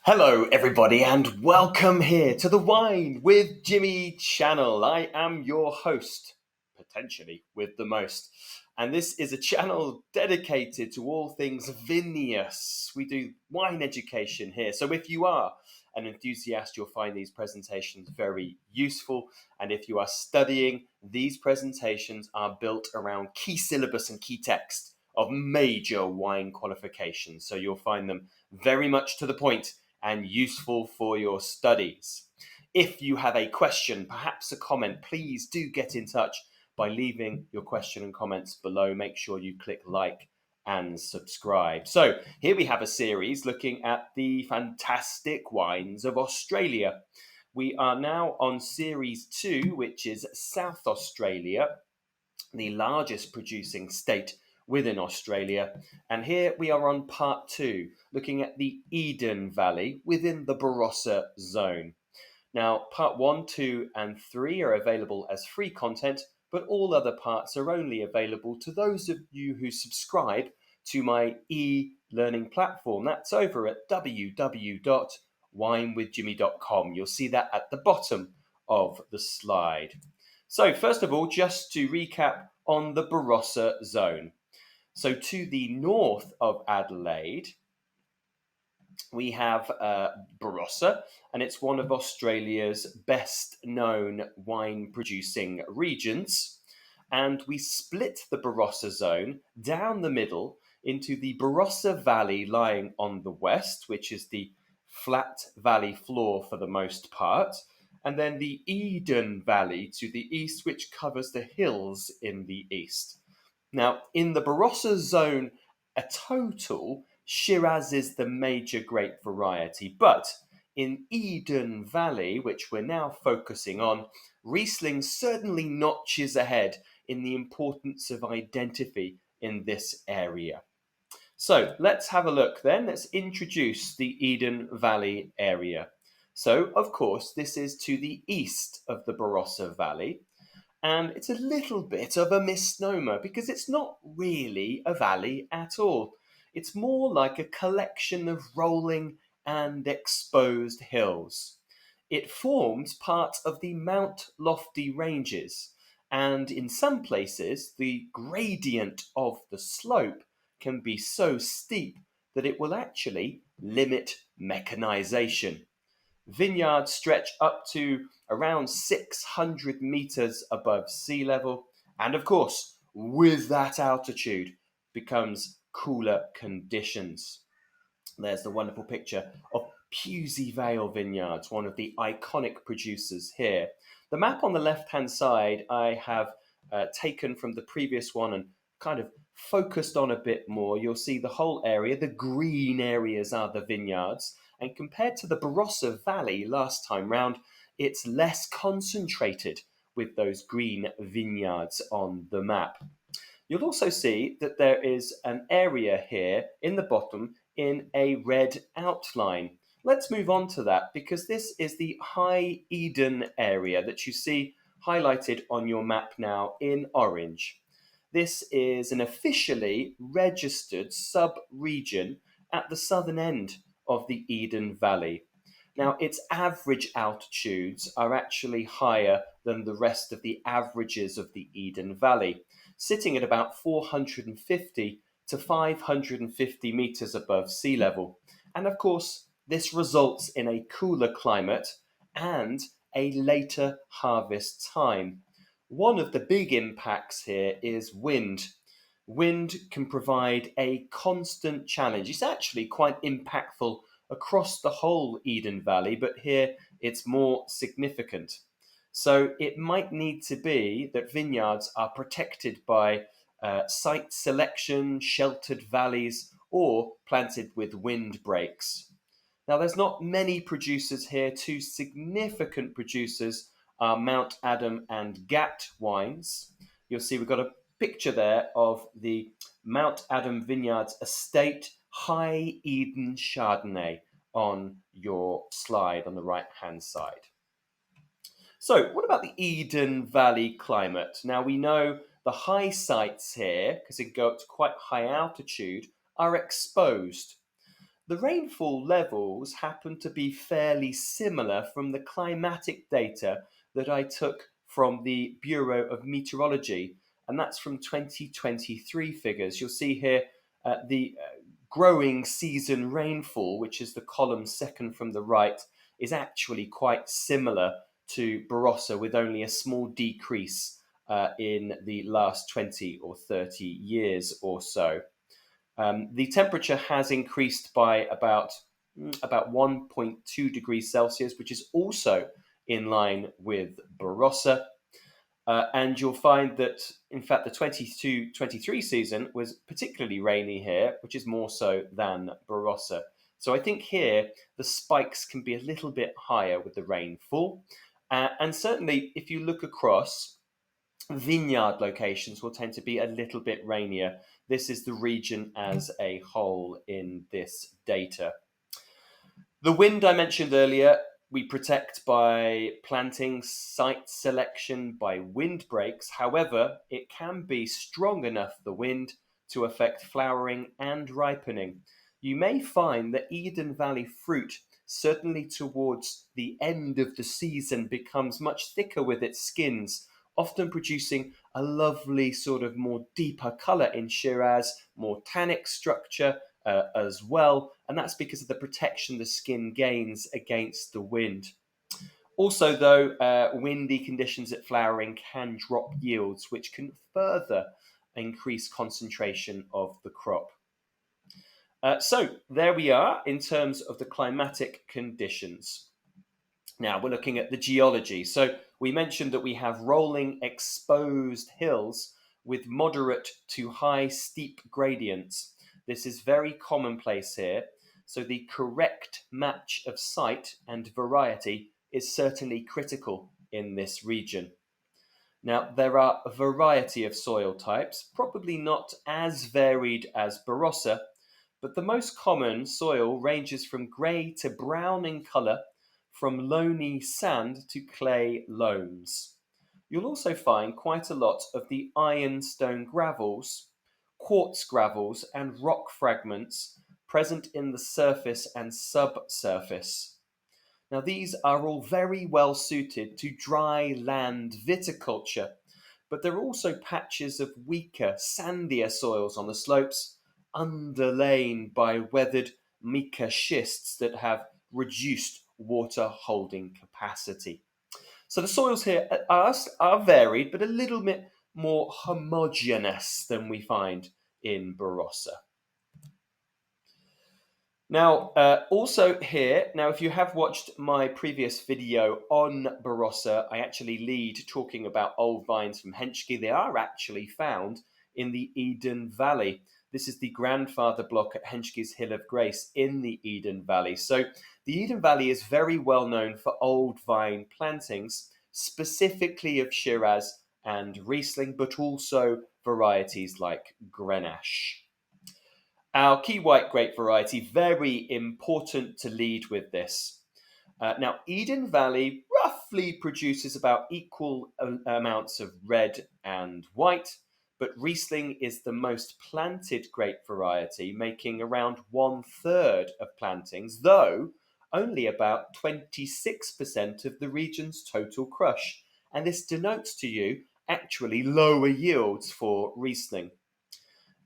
Hello, everybody, and welcome here to the Wine with Jimmy channel. I am your host, potentially with the most, and this is a channel dedicated to all things vinous. We do wine education here, so if you are an enthusiast, you'll find these presentations very useful, and if you are studying, these presentations are built around key syllabus and key text of major wine qualifications, so you'll find them very much to the point and useful for your studies. If you have a question, perhaps a comment, please do get in touch by leaving your question and comments below. Make sure you click like and subscribe. So here we have a series looking at the fantastic wines of Australia. We are now on series 2, which is South Australia, the largest producing state within Australia. And here we are on part 2, looking at the Eden Valley within the Barossa zone. Now, part 1, 2, and 3 are available as free content, but all other parts are only available to those of you who subscribe to my e-learning platform. That's over at www.winewithjimmy.com. You'll see that at the bottom of the slide. So first of all, just to recap on the Barossa zone. So to the north of Adelaide, we have Barossa, and it's one of Australia's best known wine producing regions. And we split the Barossa zone down the middle into the Barossa Valley lying on the west, which is the flat valley floor for the most part, and then the Eden Valley to the east, which covers the hills in the east. Now, in the Barossa zone, a total, Shiraz is the major grape variety, but in Eden Valley, which we're now focusing on, Riesling certainly notches ahead in the importance of identity in this area. So let's have a look then. Let's introduce the Eden Valley area. So, of course, this is to the east of the Barossa Valley, and it's a little bit of a misnomer because it's not really a valley at all. It's more like a collection of rolling and exposed hills. It forms part of the Mount Lofty Ranges, and in some places, the gradient of the slope can be so steep that it will actually limit mechanization. Vineyards stretch up to around 600 meters above sea level, and of course, with that altitude becomes cooler conditions. There's the wonderful picture of Pusey Vale Vineyards, one of the iconic producers here. The map on the left-hand side I have taken from the previous one and kind of focused on a bit more. You'll see the whole area. The green areas are the vineyards. And compared to the Barossa Valley last time round, it's less concentrated with those green vineyards on the map. You'll also see that there is an area here in the bottom in a red outline. Let's move on to that because this is the High Eden area that you see highlighted on your map now in orange. This is an officially registered sub-region at the southern end of the Eden Valley. Now, its average altitudes are actually higher than the rest of the averages of the Eden Valley, sitting at about 450 to 550 meters above sea level. And of course, this results in a cooler climate and a later harvest time. One of the big impacts here is wind. Wind can provide a constant challenge. It's actually quite impactful across the whole Eden Valley, but here it's more significant. So it might need to be that vineyards are protected by site selection, sheltered valleys, or planted with windbreaks. Now, there's not many producers here. Two significant producers are Mount Adam and Gat wines. You'll see we've got a picture there of the Mount Adam Vineyards Estate High Eden Chardonnay on your slide on the right-hand side. So, what about the Eden Valley climate? Now, we know the high sites here, because they go up to quite high altitude, are exposed. The rainfall levels happen to be fairly similar from the climatic data that I took from the Bureau of Meteorology, and that's from 2023 figures. You'll see here the growing season rainfall, which is the column second from the right, is actually quite similar to Barossa, with only a small decrease in the last 20 or 30 years or so. The temperature has increased by about 1.2 degrees Celsius, which is also in line with Barossa. And you'll find that, in fact, the 22-23 season was particularly rainy here, which is more so than Barossa. So I think here the spikes can be a little bit higher with the rainfall. And certainly, if you look across, vineyard locations will tend to be a little bit rainier. This is the region as a whole in this data. The wind I mentioned earlier, we protect by planting, site selection, by windbreaks. However, it can be strong enough, the wind, to affect flowering and ripening. You may find that Eden Valley fruit, certainly towards the end of the season, becomes much thicker with its skins, often producing a lovely sort of more deeper colour in Shiraz, more tannic structure as well, and that's because of the protection the skin gains against the wind. Also, though, windy conditions at flowering can drop yields, which can further increase concentration of the crop. So there we are in terms of the climatic conditions. Now we're looking at the geology. So we mentioned that we have rolling exposed hills with moderate to high steep gradients. This is very commonplace here. So the correct match of site and variety is certainly critical in this region. Now, there are a variety of soil types, probably not as varied as Barossa, but the most common soil ranges from grey to brown in colour, from loamy sand to clay loams. You'll also find quite a lot of the ironstone gravels, quartz gravels, and rock fragments present in the surface and subsurface. Now, these are all very well suited to dry land viticulture, but there are also patches of weaker, sandier soils on the slopes, underlain by weathered mica schists that have reduced water holding capacity. So the soils here are varied, but a little bit more homogeneous than we find in Barossa. Now, also here, now if you have watched my previous video on Barossa, I actually lead talking about old vines from Henschke. They are actually found in the Eden Valley. This is the grandfather block at Henschke's Hill of Grace in the Eden Valley. So the Eden Valley is very well known for old vine plantings, specifically of Shiraz and Riesling, but also varieties like Grenache. Our key white grape variety, very important to lead with this. Now, Eden Valley roughly produces about equal amounts of red and white, but Riesling is the most planted grape variety, making around 1/3 of plantings, though only about 26% of the region's total crush. And this denotes to you actually lower yields for Riesling.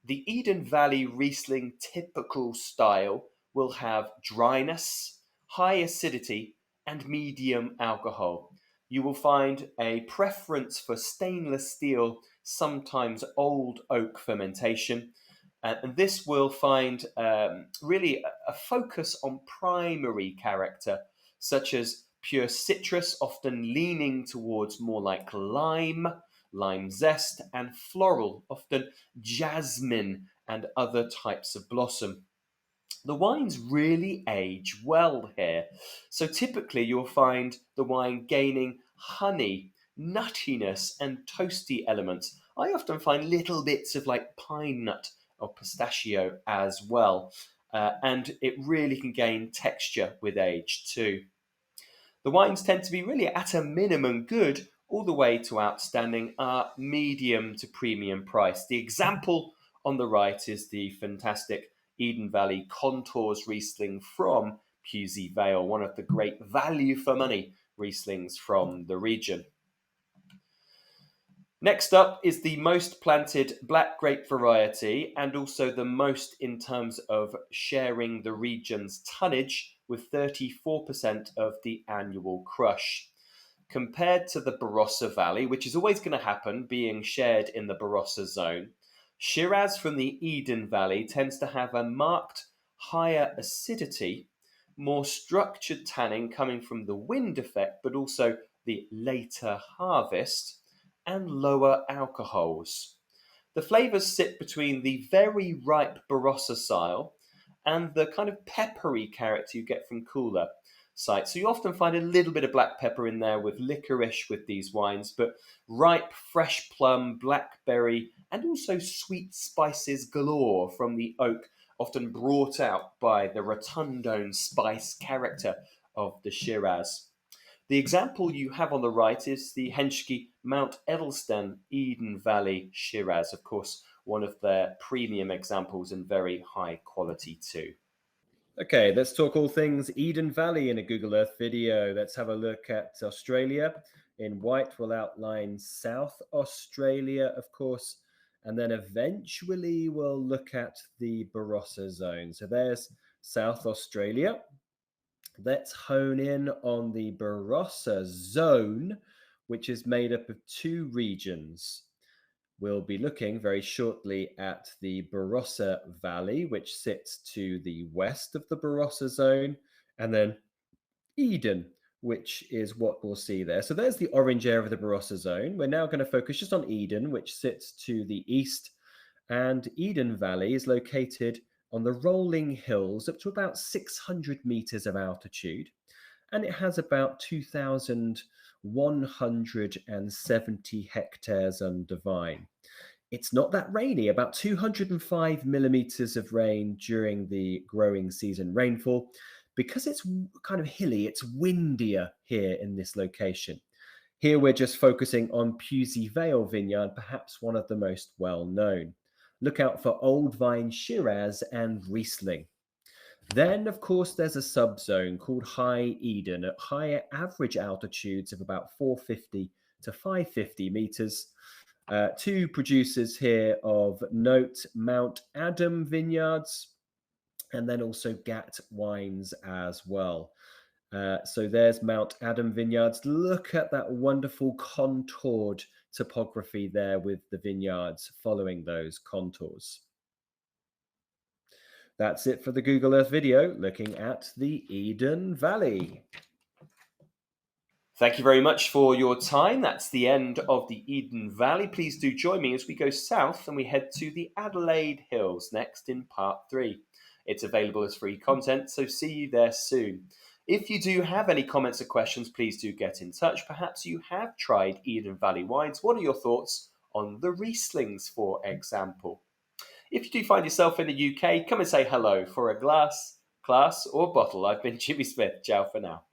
The Eden Valley Riesling typical style will have dryness, high acidity, and medium alcohol. You will find a preference for stainless steel, sometimes old oak fermentation, and this will find really a focus on primary character, such as pure citrus, often leaning towards more like lime zest, and floral, often jasmine and other types of blossom. The wines really age well here. So typically you'll find the wine gaining honey, nuttiness, and toasty elements. I often find little bits of like pine nut or pistachio as well. And it really can gain texture with age too. The wines tend to be really at a minimum good all the way to outstanding, medium to premium price. The example on the right is the fantastic Eden Valley contours Riesling from Pusey Vale, one of the great value for money Rieslings from the region. Next up is the most planted black grape variety and also the most in terms of sharing the region's tonnage with 34% of the annual crush. Compared to the Barossa Valley, which is always going to happen being shared in the Barossa zone, Shiraz from the Eden Valley tends to have a marked higher acidity, more structured tannin coming from the wind effect, but also the later harvest, and lower alcohols. The flavours sit between the very ripe Barossa style and the kind of peppery character you get from cooler sites. So you often find a little bit of black pepper in there with licorice with these wines, but ripe, fresh plum, blackberry, and also sweet spices galore from the oak, often brought out by the rotundone spice character of the Shiraz. The example you have on the right is the Henschke Mount Edelsten Eden Valley Shiraz, of course, one of their premium examples and very high quality too. Okay, let's talk all things Eden Valley in a Google Earth video. Let's have a look at Australia. In white, we'll outline South Australia, of course, and then eventually we'll look at the Barossa zone. So there's South Australia. Let's hone in on the Barossa zone, which is made up of two regions. We'll be looking very shortly at the Barossa Valley, which sits to the west of the Barossa zone, and then Eden, which is what we'll see there. So there's the orange area of the Barossa zone. We're now going to focus just on Eden, which sits to the east, and Eden Valley is located on the rolling hills up to about 600 meters of altitude, and it has about 2,170 hectares under vine. It's not that rainy, about 205 millimeters of rain during the growing season rainfall. Because it's kind of hilly, it's windier here in this location. Here we're just focusing on Pusey Vale Vineyard, perhaps one of the most well-known. Look out for Old Vine Shiraz and Riesling. Then, of course, there's a subzone called High Eden at higher average altitudes of about 450 to 550 meters. Two producers here of note, Mount Adam Vineyards, and then also Gat Wines as well. So there's Mount Adam Vineyards. Look at that wonderful contoured topography there with the vineyards following those contours. That's it for the Google Earth video looking at the Eden Valley. Thank you very much for your time. That's the end of the Eden Valley. Please do join me as we go south and we head to the Adelaide Hills next in part 3. It's available as free content, so see you there soon. If you do have any comments or questions, please do get in touch. Perhaps you have tried Eden Valley wines. What are your thoughts on the Rieslings, for example? If you do find yourself in the UK, come and say hello for a glass, class, or bottle. I've been Jimmy Smith. Ciao for now.